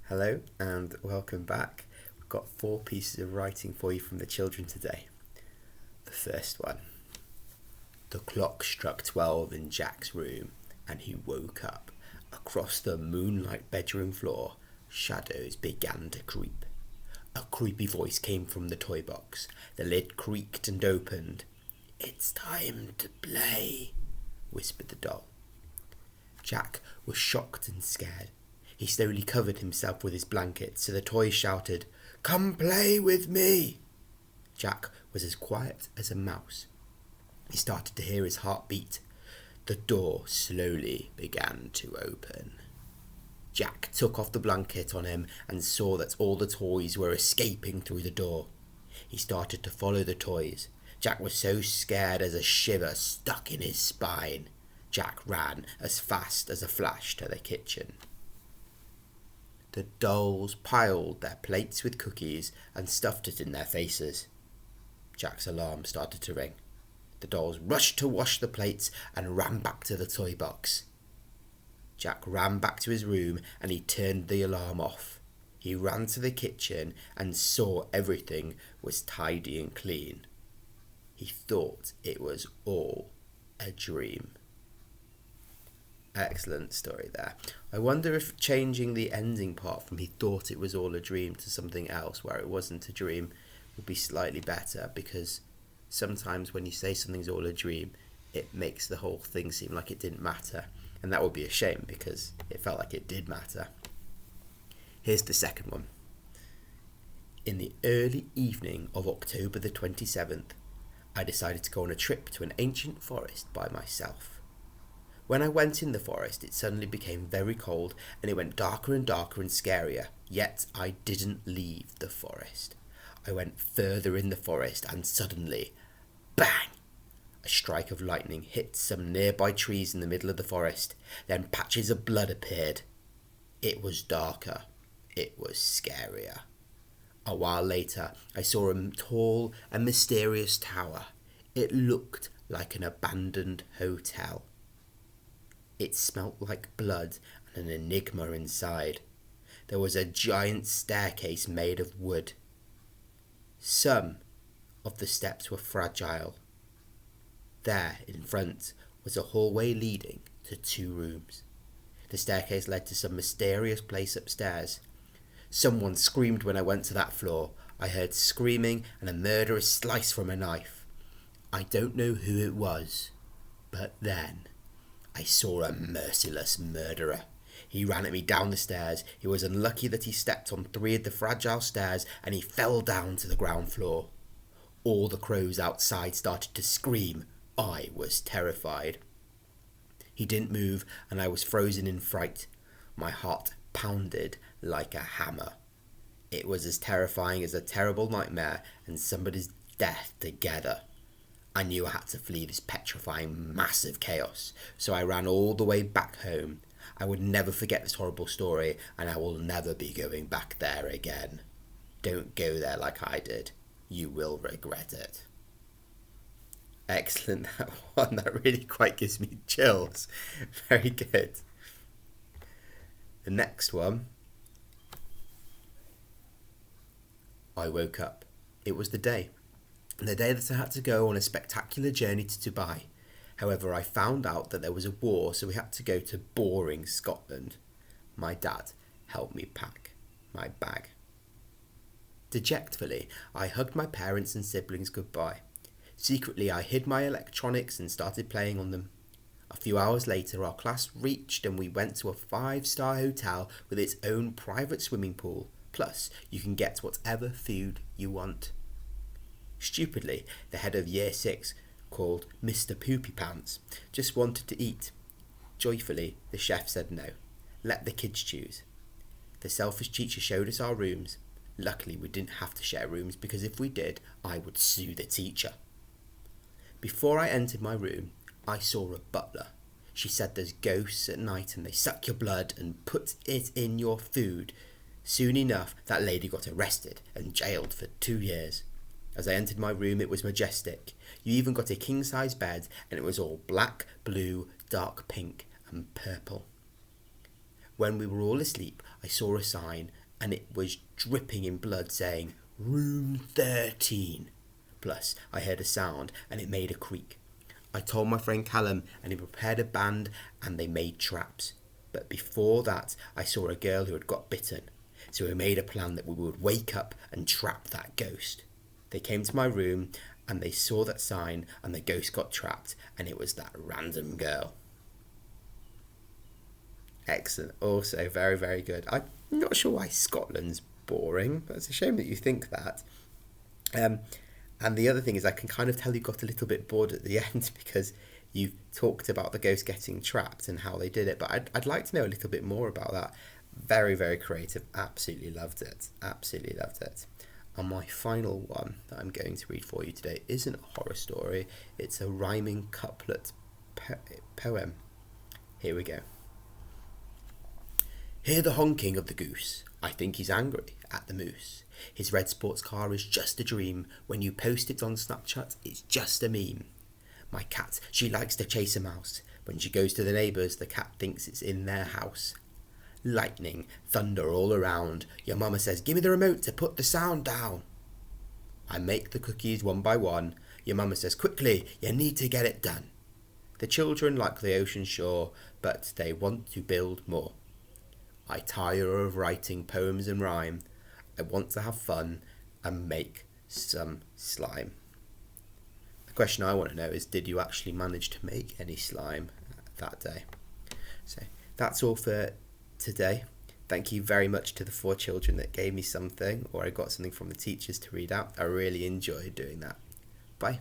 Hello and welcome back. We've got 4 pieces of writing for you from the children today. The first one. The clock struck 12 in Jack's room and he woke up. Across the moonlight bedroom floor, shadows began to creep. A creepy voice came from the toy box. The lid creaked and opened. "It's time to play," whispered the doll. Jack was shocked and scared. He slowly covered himself with his blanket, so the toy shouted, "Come play with me!" Jack was as quiet as a mouse. He started to hear his heart beat. The door slowly began to open. Jack took off the blanket on him and saw that all the toys were escaping through the door. He started to follow the toys. Jack was so scared as a shiver stuck in his spine. Jack ran as fast as a flash to the kitchen. The dolls piled their plates with cookies and stuffed it in their faces. Jack's alarm started to ring. The dolls rushed to wash the plates and ran back to the toy box. Jack ran back to his room and he turned the alarm off. He ran to the kitchen and saw everything was tidy and clean. He thought it was all a dream. Excellent story there. I wonder if changing the ending part from "he thought it was all a dream" to something else where it wasn't a dream would be slightly better, because sometimes when you say something's all a dream, it makes the whole thing seem like it didn't matter, and that would be a shame because it felt like it did matter. Here's the second one. In the early evening of October the 27th, I decided to go on a trip to an ancient forest by myself. When I went in the forest, it suddenly became very cold and it went darker and darker and scarier, yet I didn't leave the forest. I went further in the forest and suddenly, bang! A strike of lightning hit some nearby trees in the middle of the forest. Then patches of blood appeared. It was darker. It was scarier. A while later, I saw a tall and mysterious tower. It looked like an abandoned hotel. It smelt like blood and an enigma inside. There was a giant staircase made of wood. Some of the steps were fragile. There, in front, was a hallway leading to 2 rooms. The staircase led to some mysterious place upstairs. Someone screamed when I went to that floor. I heard screaming and a murderous slice from a knife. I don't know who it was, but then I saw a merciless murderer. He ran at me down the stairs. He was unlucky that he stepped on 3 of the fragile stairs and he fell down to the ground floor. All the crows outside started to scream. I was terrified. He didn't move and I was frozen in fright. My heart pounded like a hammer. It was as terrifying as a terrible nightmare and somebody's death together. I knew I had to flee this petrifying mass of chaos, so I ran all the way back home. I would never forget this horrible story, and I will never be going back there again. Don't go there like I did. You will regret it. Excellent, that one. That really quite gives me chills. Very good. The next one. I woke up. It was the day that I had to go on a spectacular journey to Dubai. However, I found out that there was a war, so we had to go to boring Scotland. My dad helped me pack my bag. Dejectfully, I hugged my parents and siblings goodbye. Secretly, I hid my electronics and started playing on them. A few hours later, our class reached and we went to a 5-star hotel with its own private swimming pool. Plus, you can get whatever food you want. Stupidly, the head of Year 6, called Mr. Poopy Pants, just wanted to eat. Joyfully, the chef said no. Let the kids choose. The selfish teacher showed us our rooms. Luckily, we didn't have to share rooms because if we did, I would sue the teacher. Before I entered my room, I saw a butler. She said there's ghosts at night and they suck your blood and put it in your food. Soon enough, that lady got arrested and jailed for 2 years. As I entered my room, it was majestic. You even got a king-size bed, and it was all black, blue, dark pink, and purple. When we were all asleep, I saw a sign, and it was dripping in blood saying, "Room 13." Plus, I heard a sound and it made a creak. I told my friend Callum and he prepared a band and they made traps. But before that, I saw a girl who had got bitten. So we made a plan that we would wake up and trap that ghost. They came to my room and they saw that sign and the ghost got trapped and it was that random girl. Excellent. Also very, very good. I'm not sure why Scotland's boring. It's a shame that you think that. And the other thing is I can kind of tell you got a little bit bored at the end because you talked about the ghost getting trapped and how they did it. But I'd like to know a little bit more about that. Very, very creative. Absolutely loved it. Absolutely loved it. And my final one that I'm going to read for you today isn't a horror story. It's a rhyming couplet poem. Here we go. Hear the honking of the goose. I think he's angry at the moose. His red sports car is just a dream. When you post it on Snapchat, it's just a meme. My cat, she likes to chase a mouse. When she goes to the neighbours, the cat thinks it's in their house. Lightning, thunder all around. Your mama says, give me the remote to put the sound down. I make the cookies one by one. Your mama says, quickly, you need to get it done. The children like the ocean shore, but they want to build more. I tire of writing poems and rhyme. I want to have fun and make some slime. The question I want to know is, did you actually manage to make any slime that day? So that's all for today. Thank you very much to the 4 children that gave me something, or I got something from the teachers to read out. I really enjoyed doing that. Bye.